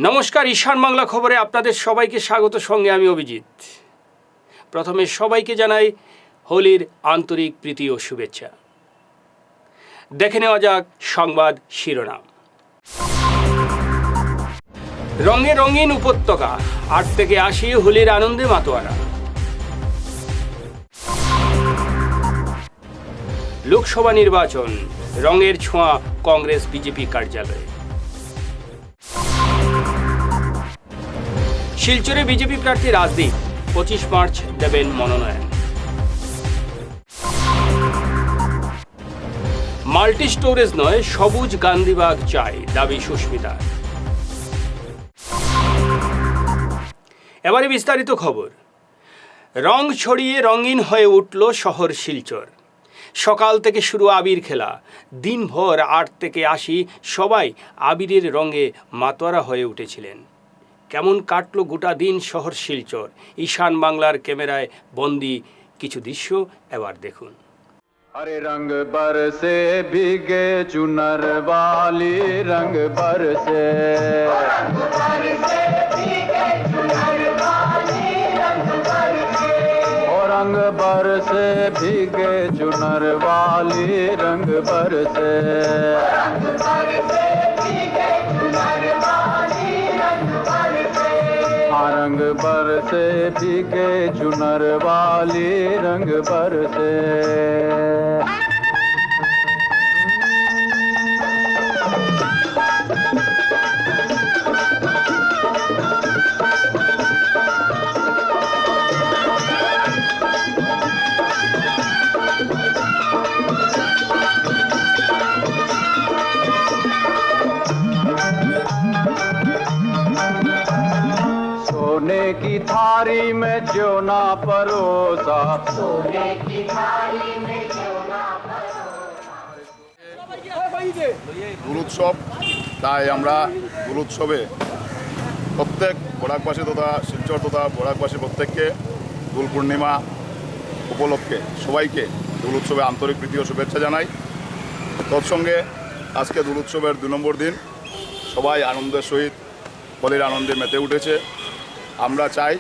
নমস্কার, ঈশান বাংলা খবরে আপনাদের সবাইকে স্বাগত। সঙ্গে আমি অভিজিৎ। প্রথমে সবাইকে জানাই হোলির আন্তরিক প্রীতি ও শুভেচ্ছা। দেখে নেওয়া যাক সংবাদ শিরোনাম। রঙে রঙিন উপত্যকা, 8 থেকে 80 হোলির আনন্দে মাতোয়ারা। লোকসভা নির্বাচন, রঙের ছোঁয়া কংগ্রেস বিজেপি কার্যালয়ে। শিলচরে বিজেপি প্রার্থী রাজদীপ 25 মার্চ দেবেন মনোনয়ন। মাল্টি স্টোরেজ নয়, সবুজ গান্ধীবাগ চাই, দাবি সুস্মিতার। এবারে বিস্তারিত খবর। রং ছড়িয়ে রঙিন হয়ে উঠল শহর শিলচর। সকাল থেকে শুরু আবির খেলা। দিনভর 8 থেকে 80 সবাই আবিরের রঙে মাতোয়ারা হয়ে উঠেছিলেন। কেমন কাটলো গোটা দিন শহর শিলচর? ঈশান বাংলার ক্যামেরায় বন্দি কিছু দৃশ্য এবার দেখুন। हरे रंग बरसे भीगे चुनर वाली, रंग बरसे रंग बरसे भीगे चुनर वाली, रंग बरसे रंग बरसे भीगे चुनर वाली, रंग बरसे। सोने की थारी में च्योना परोसा, सोने की थारी में च्योना परोसा। দোল উৎসব, তাই আমরা দোল উৎসবে প্রত্যেক বরাকবাসী তথা শিলচর তথা বরাকবাসী প্রত্যেককে দোল পূর্ণিমা উপলক্ষে সবাইকে দোল উৎসবে আন্তরিক প্রীতি ও শুভেচ্ছা জানাই। তৎসঙ্গে আজকে দোল উৎসবের 2 নম্বর দিন, সবাই আনন্দের সহিত হোলির আনন্দে মেতে উঠেছে। আমরা চাই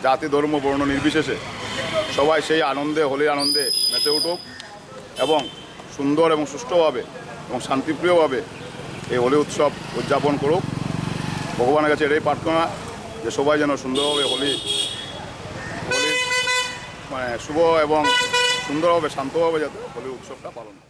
জাতি ধর্ম বর্ণ নির্বিশেষে সবাই সেই আনন্দে হোলির আনন্দে মেতে উঠুক এবং সুন্দর এবং সুষ্ঠুভাবে এবং শান্তিপ্রিয়ভাবে এই হোলি উৎসব উদযাপন করুক। ভগবানের কাছে এটাই প্রার্থনা যে সবাই যেন সুন্দরভাবে হোলির শুভ এবং সুন্দরভাবে শান্তভাবে যাতে হোলি উৎসবটা পালন করে।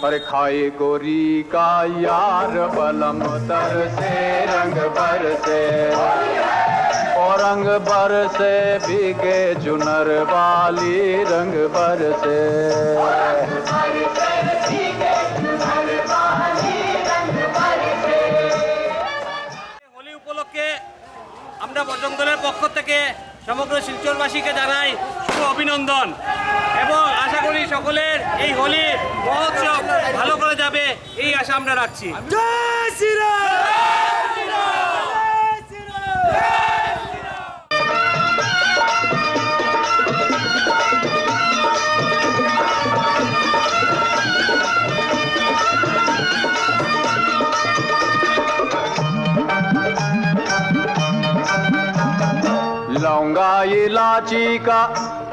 पर खाए गोरी का यार बलम तर से रंग बरसे और रंग बरसे भीगे चुनर वाली, रंग बरसे হোলি উপলক্ষে আমরা বজরং দলের পক্ষ থেকে সমগ্র শিলচরবাসীকে জানাই শুভ অভিনন্দন এবং আশা করি সকলের এই হোলি মহোৎসব ভালো করে যাবে, এই আশা আমরা রাখছি। জয় শ্রীরাম। लौंगा इलाची का,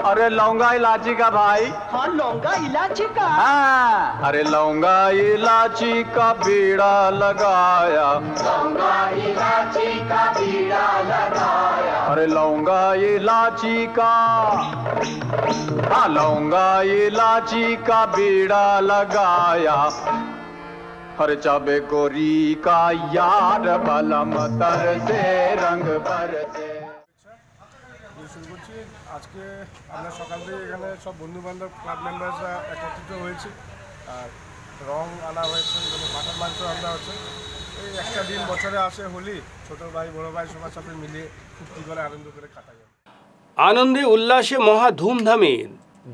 अरे लौंगा इलाची का भाई, हाँ लौंगा इलायची का, हाँ अरे लौंगा इलाची का बीड़ा लगाया, लौंगा इलायची का बीड़ा लगाया, अरे लौंगा इलाची का, हाँ लौंगा इलाची का बीड़ा लगाया, हर चाबे गोरी का यार बलम तर से रंग बरसे। শুরু করছি। আজকে আমরা সকাল থেকে এখানে সব বন্ধুবান্ধব ক্লাব মেম্বার্সরা একত্রিত হয়েছি, আর রং আনা হয়েছে, মাথার মাংস রান্না হচ্ছে। এই একটা দিন বছরে আসে হোলি, ছোটো ভাই বড়ো ভাই সবার সাথে মিলিয়ে ফুর্তি করে আনন্দ করে কাটা যায়। আনন্দে উল্লাসে মহা ধুমধামে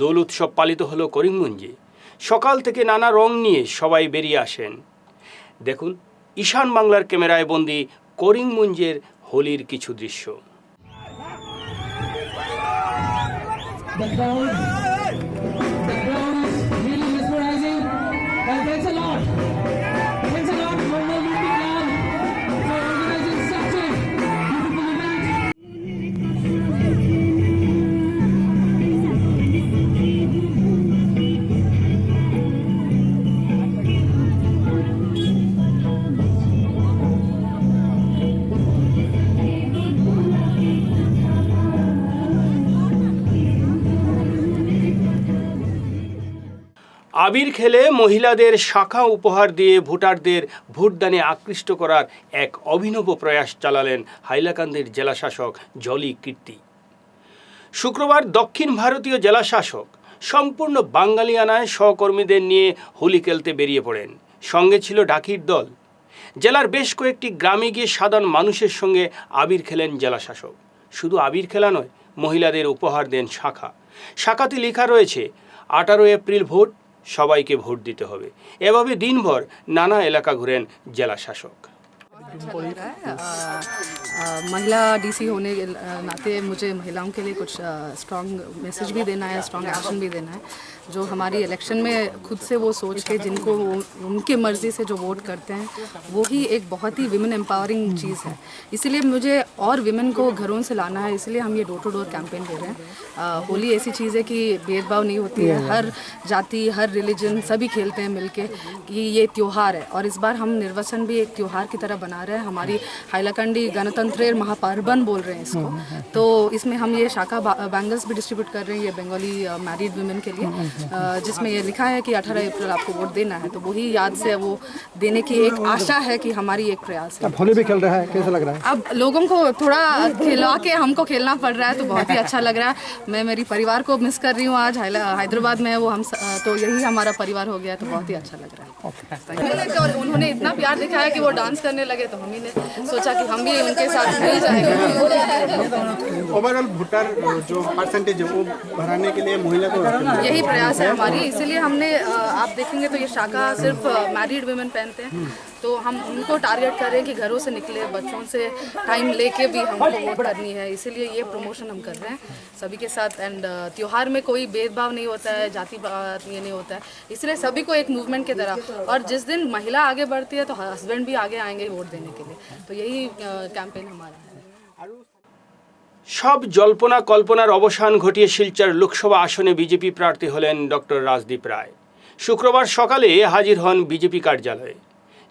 দোল উৎসব পালিত হলো করিমগঞ্জে। সকাল থেকে নানা রং নিয়ে সবাই বেরিয়ে আসেন। দেখুন ঈশান বাংলার ক্যামেরায় বন্দি করিমগঞ্জের হোলির কিছু দৃশ্য। The crowd is really mesmerizing. Thanks a lot. Thanks a lot, Mumbai Beauty Club, for organizing such a beautiful event. আবির খেলে মহিলাদের শাখা উপহার দিয়ে ভোটারদের ভোটদানে আকৃষ্ট করার এক অভিনব প্রয়াস চালালেন হাইলাকান্দির জেলাশাসক জলি কীর্তি। শুক্রবার দক্ষিণ ভারতীয় জেলাশাসক সম্পূর্ণ বাঙালিয়ানায় সহকর্মীদের নিয়ে হোলি খেলতে বেরিয়ে পড়েন। সঙ্গে ছিল ডাকির দল। জেলার বেশ কয়েকটি গ্রামে গিয়ে সাধারণ মানুষের সঙ্গে আবির খেলেন জেলাশাসক। শুধু আবির খেলা নয়, মহিলাদের উপহার দেন শাখা। শাখাতে লেখা রয়েছে 18 এপ্রিল ভোট, সবাইকে ভোট দিতে হবে। এভাবে দিনভর নানা এলাকা ঘুরেন জেলাশাসক। अच्छा लग रहा है। महिला डीसी होने के नाते मुझे महिलाओं के लिए कुछ स्ट्रॉन्ग मैसेज भी देना है, स्ट्रॉन्ग एक्शन भी देना है। जो हमारी इलेक्शन में खुद से वो सोच के जिनको उनके मर्ज़ी से जो वोट करते हैं, वो ही एक बहुत ही विमेन एम्पावरिंग चीज़ है। इसीलिए मुझे और विमेन को घरों से लाना है, इसलिए हम ये डोर टू डोर कैंपेन ले रहे हैं। होली ऐसी चीज़ है कि भेदभाव नहीं होती है, हर जाति हर रिलीजन सभी खेलते हैं मिलके, कि ये त्यौहार है। और इस बार हम निर्वाचन भी एक त्यौहार की तरह बना रहे हैं। हमारी हाइलाकंडी गणतंत्र महापर्वन बोल रहे हैं इसको। तो इसमें हम ये शाखा बैंगल्स भी डिस्ट्रीब्यूट कर रहे हैं, ये बंगाली मैरिड वुमेन के लिए, जिसमें ये लिखा है कि 18 अप्रैल आपको वोट देना है। तो वही याद से वो देने की एक आशा है कि हमारी एक प्रयास है। अब होली भी खेल रहा है, कैसा लग रहा है? अब लोगों को थोड़ा खिला के हमको खेलना पड़ रहा है, तो बहुत ही अच्छा लग रहा है। मैं मेरी परिवार को मिस कर रही हूँ। आज हैदराबाद में वो हम तो यही हमारा परिवार हो गया, तो बहुत ही अच्छा लग रहा है। और उन्होंने इतना प्यार दिखाया कि वो डांस करने लगे, तो हम ही ने सोचा कि हम भी उनके साथ मिल जाएंगे। ओवरऑल वोटर जो परसेंटेज है वो बढ़ाने के लिए महिला को यही प्रयास है हमारी, इसीलिए हमने आप देखेंगे तो ये शाखा सिर्फ मैरिड वुमेन पहनते हैं। तो हम उनको टारगेट कर रहे हैं कि घरों से निकले बच्चों से टाइम लेके भी हमको वोट करनी है। इसीलिए ये प्रमोशन हम कर रहे हैं सभी के साथ। एंड त्यौहार में कोई भेदभाव नहीं होता है, जाति बात ये नहीं होता है, इसलिए सभी को एक मूवमेंट की तरह। और जिस दिन महिला आगे बढ़ती है तो हस्बैंड भी आगे आएंगे वोट देने के लिए। तो यही कैंपेन हमारा है। সব জল্পনা কল্পনার অবসান ঘটিয়ে শিলচর লোকসভা আসনে বিজেপি প্রার্থী হলেন ডক্টর রাজদীপ রায়। শুক্রবার সকালে হাজির হন বিজেপি কার্যালয়ে।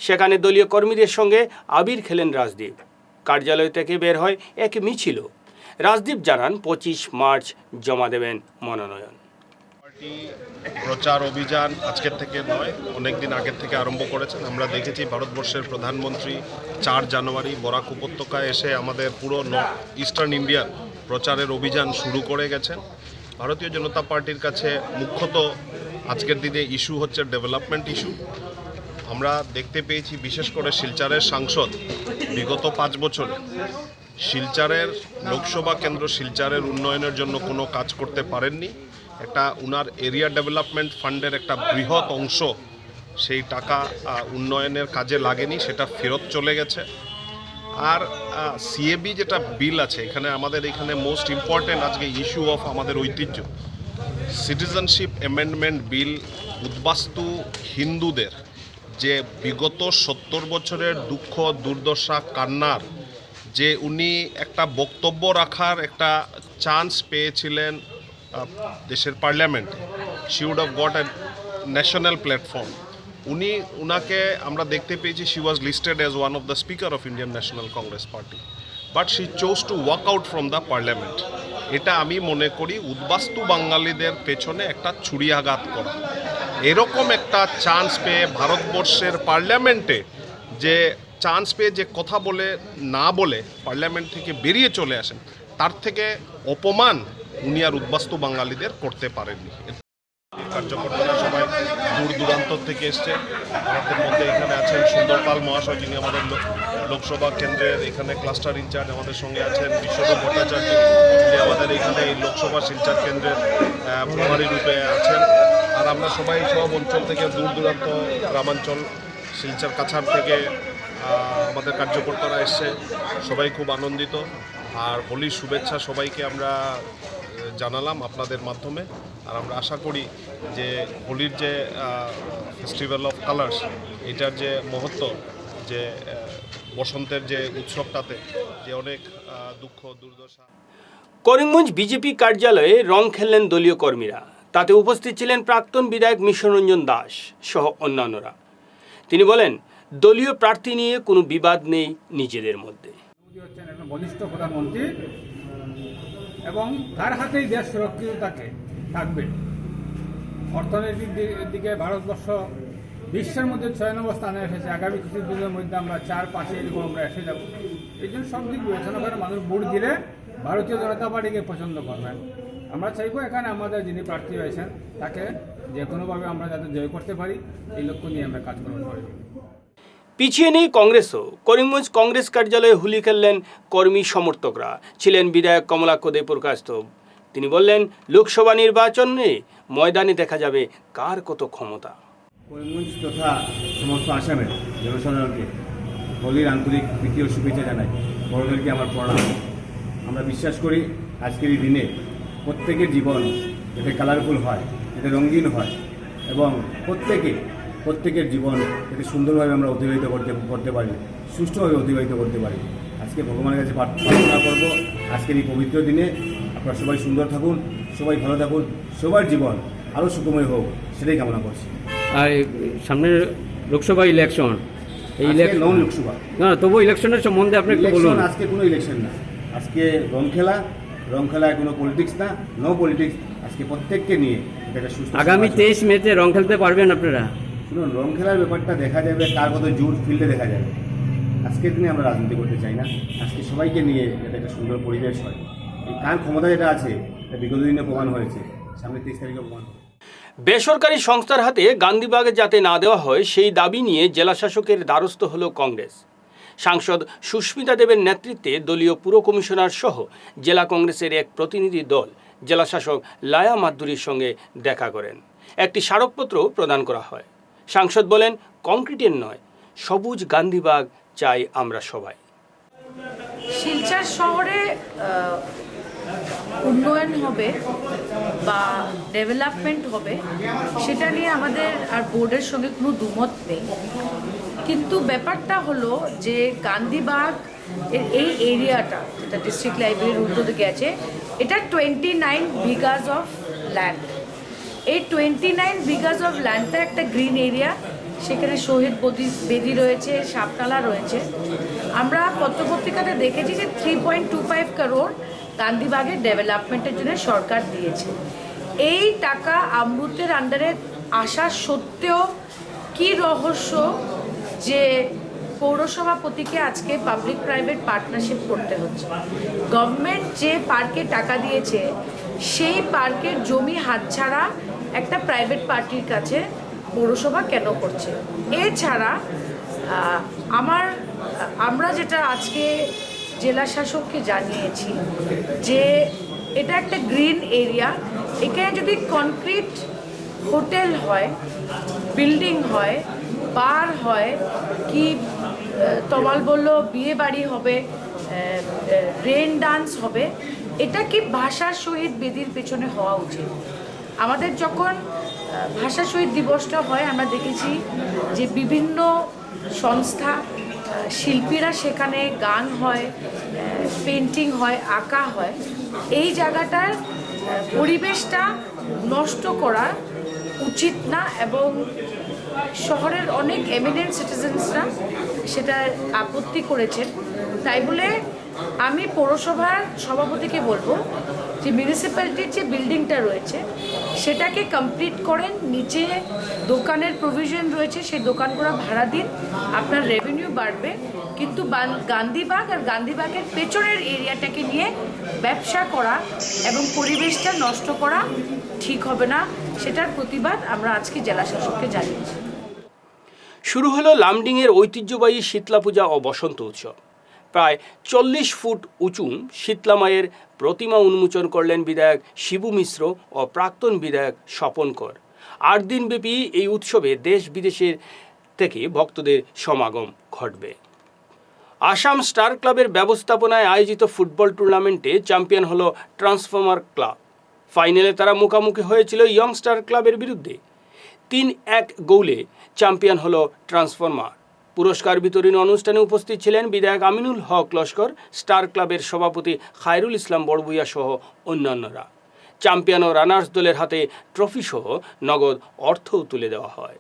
সেখানে দলীয় কর্মীদের সঙ্গে আবির খেলেন রাজদীপ। কার্যালয় থেকে বের হয় এক মিছিল। রাজদীপ জানান 25 মার্চ জমা দেবেন মনোনয়ন। পার্টি প্রচার অভিযান আজকের থেকে নয়, অনেক দিন আগের থেকে আরম্ভ করেছেন। আমরা দেখেছি ভারতবর্ষের প্রধানমন্ত্রী 4 জানুয়ারি বরাক উপত্যকায় এসে আমাদের পুরো ইস্টার্ন ইন্ডিয়ার প্রচারের অভিযান শুরু করে গেছেন। ভারতীয় জনতা পার্টির কাছে মুখ্যত আজকের দিনে ইস্যু হচ্ছে ডেভেলপমেন্ট ইস্যু। আমরা দেখতে পেয়েছি বিশেষ করে শিলচরের সাংসদ বিগত 5 বছরে শিলচরের লোকসভা কেন্দ্র শিলচরের উন্নয়নের জন্য কোনো কাজ করতে পারেননি। একটা উনার এরিয়া ডেভেলপমেন্ট ফান্ডের একটা বৃহৎ অংশ সেই টাকা উন্নয়নের কাজে লাগেনি, সেটা ফেরত চলে গেছে। আর সিএবি যেটা বিল আছে এখানে আমাদের এখানে মোস্ট ইম্পর্টেন্ট আজকে ইস্যু অফ আমাদের ঐতিহ্য সিটিজেনশিপ অ্যামেন্ডমেন্ট বিল, উদ্বাস্তু হিন্দুদের যে বিগত 70 বছরের দুঃখ দুর্দশা কান্নার যে উনি একটা বক্তব্য রাখার একটা চান্স পেয়েছিলেন দেশের পার্লামেন্টে, she would have got a national platform. উনাকে আমরা দেখতে পেয়েছি she was listed as one of the speaker of Indian National Congress party, but she chose to walk out from the parliament. এটা আমি মনে করি উদ্বাস্তু বাঙালিদের পেছনে একটা ছুরিয়াঘাত করা। এরকম একটা চান্স পেয়ে ভারতবর্ষের পার্লামেন্টে যে চান্স পেয়ে যে কথা বলে না বলে পার্লামেন্ট থেকে বেরিয়ে চলে আসেন, তার থেকে অপমান উনি আর উদ্বাস্তু বাঙালিদের করতে পারেননি। কার্যকর্তারা সবাই দূর দূরান্ত থেকে এসছে। আমাদের মধ্যে এখানে আছেন সুন্দর পাল মহাশয়, যিনি আমাদের লোকসভা কেন্দ্রের এখানে ক্লাস্টার ইনচার্জ। আমাদের সঙ্গে আছেন বিশ্বদেব ভট্টাচার্য, যিনি আমাদের এখানে এই লোকসভা শিলচর কেন্দ্রের প্রভারী রূপে আছেন। আর আমরা সবাই সব অঞ্চল থেকে দূর দূরান্ত গ্রামাঞ্চল শিলচর কাছাড় থেকে আমাদের কার্যকর্তারা এসছে। সবাই খুব আনন্দিত। আর হোলির শুভেচ্ছা সবাইকে আমরা জানালাম আপনাদের মাধ্যমে। আর আমরা আশা করি যে হোলির যে ফেস্টিভ্যাল অফ কালার্স, এটার যে মহত্ব, যে বসন্তের যে উৎসবটাতে যে অনেক দুঃখ দুর্দশা। করিমগঞ্জ বিজেপি কার্যালয়ে রং খেললেন দলীয় কর্মীরা। তাতে উপস্থিত ছিলেন প্রাক্তন বিধায়ক মিশনরঞ্জন দাস সহ অন্যান্যরা। তিনি বলেন, দলীয় প্রার্থী নিয়ে কোনো বিবাদ নেই নিজেদের মধ্যে। হচ্ছেন একজন বলিষ্ঠ প্রধানমন্ত্রী এবং তার হাতেই দেশ সুরক্ষিত থাকবে। অর্থনৈতিক দিকে ভারতবর্ষ বিশ্বের মধ্যে 6 নম্বর স্থানে এসেছে। আগামী কিছু দিনের মধ্যে আমরা 4-5 এরকম আমরা এসে যাব। এই জন্য সব দিক বিবেচনা করে মানুষ ভোট দিলে ভারতীয় জনতা পার্টিকে পছন্দ করবেন। আমরা চাইবো এখানে আমাদের যিনি প্রার্থী হয়েছেন তাকে যে কোনোভাবে আমরা যাতে জয় করতে পারি, এই লক্ষ্য নিয়ে আমরা কাজ করতে পারি। পিছিয়ে নেই কংগ্রেসও। করিমগঞ্জ কংগ্রেস কার্যালয়ে হোলি খেললেন কর্মী সমর্থকরা। ছিলেন বিধায়ক কমলাক্ষ দে প্রকাশতব। তিনি বললেন, লোকসভা নির্বাচনে ময়দানে দেখা যাবে কার কত ক্ষমতা। করিমগঞ্জ তথা সমস্ত আসামের জনসাধারণকে হোলির আন্তরিক প্রীতি ও শুভেচ্ছা জানাই। বড়দেরকে আমার প্রণাম। আমরা বিশ্বাস করি আজকের এই দিনে প্রত্যেকের জীবন যাতে কালারফুল হয়, যাতে রঙিন হয় এবং প্রত্যেকের জীবন যাতে সুন্দরভাবে আমরা অতিবাহিত করতে পারি, সুষ্ঠুভাবে অতিবাহিত করতে পারি। আজকে ভগবানের কাছে প্রার্থনা করব, আজকের এই পবিত্র দিনে আপনারা সবাই সুন্দর থাকুন, সবাই ভালো থাকুন, সবার জীবন আরও সুখময় হোক, সেটাই কামনা করছি। আর সামনের লোকসভা ইলেকশন, এই ইলেকশন লোকসভা না, তবু ইলেকশনের সম্বন্ধে আপনি একটু বলুন। আজকে কোনো ইলেকশন না, আজকে রং খেলায় কোনো পলিটিক্স না, নো পলিটিক্স। আজকে প্রত্যেককে নিয়ে এটা সুস্থ। আগামী 23 মেতে রং খেলতে পারবেন আপনারা? শুনুন, রং খেলার ব্যাপারটা দেখা যাবে, কার কত জোর ফিল্ডে দেখা যাবে। আজকের দিনে আমরা রাজনীতি করতে চাই না। আজকে সবাইকে নিয়ে যাতে একটা সুন্দর পরিবেশ হয়, এই কার ক্ষমতা যেটা আছে এটা বিগত দিনে প্রমাণ হয়েছে, সামনে 23 তারিখে প্রমাণ হবে। বেসরকারি সংস্থার হাতে গান্ধীবাগে যাতে না দেওয়া হয় সেই দাবি নিয়ে জেলাশাসকের দ্বারস্থ হল কংগ্রেস। সাংসদ সুস্মিতা দেবের নেতৃত্বে দলীয় পুর কমিশনার সহ জেলা কংগ্রেসের এক প্রতিনিধি দল জেলাশাসক লায়া মাদুরীর সঙ্গে দেখা করেন। একটি স্মারকপত্র প্রদান করা হয়। সাংসদ বলেন, কংক্রিটের নয়, সবুজ গান্ধীবাগ চাই আমরা সবাই। শিলচর শহরে উন্নয়ন হবে বা ডেভেলপমেন্ট হবে সেটা নিয়ে আমাদের আর বোর্ডের সঙ্গে কোনো দ্বিমত নেই। কিন্তু ব্যাপারটা হলো যে গান্ধীবাগ এই এরিয়াটা যেটা ডিস্ট্রিক্ট লাইব্রেরির উল্টো দিকে আছে, এটা 29 বিঘাস অফ ল্যান্ড। এই 29 বিঘাস অফ ল্যান্ডটা একটা গ্রিন এরিয়া। সেখানে শহীদ বেদি রয়েছে, সাপনালা রয়েছে। আমরা পত্রপত্রিকাতে দেখেছি যে 3.25 করোড় গান্ধীবাগের ডেভেলপমেন্টের জন্য সরকার দিয়েছে। এই টাকা অমৃতের আন্ডারে আসা সত্ত্বেও কি রহস্য যে পৌরসভাপতিকে আজকে পাবলিক প্রাইভেট পার্টনারশিপ করতে হচ্ছে। গভর্নমেন্ট যে পার্কে টাকা দিয়েছে সেই পার্কের জমি হাতছাড়া একটা প্রাইভেট পার্টির কাছে পৌরসভা কেন করছে? এছাড়া আমরা যেটা আজকে জেলা শাসককে জানিয়েছি যে এটা একটা গ্রিন এরিয়া, এখানে যদি কনক্রিট হোটেল হয়, বিল্ডিং হয়, বার হয়, কি তমাল বলল বিয়ে বাড়ি হবে, রেন ডান্স হবে, এটা কি ভাষার শহীদ বেদির পেছনে হওয়া উচিত? আমাদের যখন ভাষা শহীদ দিবসটা হয় আমরা দেখেছি যে বিভিন্ন সংস্থা, শিল্পীরা সেখানে গান হয়, পেন্টিং হয়, আঁকা হয়। এই জায়গাটার পরিবেশটা নষ্ট করা উচিত না এবং শহরের অনেক এমিনেন্ট সিটিজেন্সরা সেটা আপত্তি করেছেন। তাই বলে আমি পৌরসভার সভাপতিকে বলবো যে মিউনিসিপ্যালিটির যে বিল্ডিংটা রয়েছে সেটাকে কমপ্লিট করেন, নিচে দোকানের প্রভিশন রয়েছে, সেই দোকানগুলো ভাড়া দিন, আপনার রেভিনিউ বাড়বে। কিন্তু গান্ধীবাগ আর গান্ধীবাগের পেছনের এরিয়াটাকে নিয়ে ব্যবসা করা এবং পরিবেশটা নষ্ট করা ঠিক হবে না। সেটার প্রতিবাদ আমরা আজকে জেলা শাসককে জানিয়েছি। শুরু হলো লামডিংয়ের ঐতিহ্যবাহী শীতলা পূজা ও বসন্ত উৎসব। প্রায় 40 ফুট উঁচু শীতলা মায়ের প্রতিমা উন্মোচন করলেন বিধায়ক শিবু মিশ্র ও প্রাক্তন বিধায়ক স্বপন কর। 8 দিনব্যাপী এই উৎসবে দেশ বিদেশের থেকে ভক্তদের সমাগম ঘটবে। আসাম স্টার ক্লাবের ব্যবস্থাপনায় আয়োজিত ফুটবল টুর্নামেন্টে চ্যাম্পিয়ন হলো ট্রান্সফর্মার ক্লাব। ফাইনালে তারা মুখোমুখি হয়েছিল ইয়ং স্টার ক্লাবের বিরুদ্ধে। 3-1 গোলে চ্যাম্পিয়ন হলো ট্রান্সফরমার। পুরস্কার বিতরণী অনুষ্ঠানে উপস্থিত ছিলেন বিধায়ক আমিনুল হক লস্কর, স্টার ক্লাবের সভাপতি খায়রুল ইসলাম বড়ভূইয়া সহ অন্যান্যরা। চ্যাম্পিয়ন ও রানার্স দলের হাতে ট্রফি সহ নগদ অর্থও তুলে দেওয়া হয়।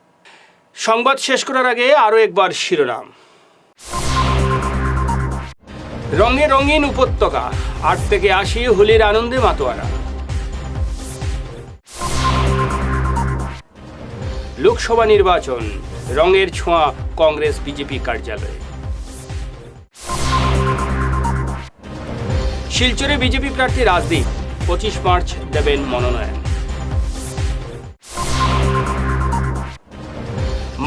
সংবাদ শেষ করার আগে আরও একবার শিরোনাম। রঙে রঙিন উপত্যকা, 8 থেকে 80 হোলির আনন্দে মাতোয়ারা। লোকসভা নির্বাচন, রঙের ছোঁয়া কংগ্রেস বিজেপি কার্যালয়ে। শিলচরে বিজেপি প্রার্থী রাজদীপ 25 মার্চ দেবেন মনোনয়ন।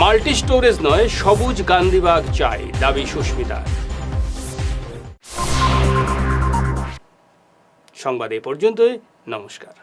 মাল্টি স্টোরেজ নয়, সবুজ গান্ধীবাগ চাই, দাবি সুস্মিতা। সংবাদ এ পর্যন্তই, নমস্কার।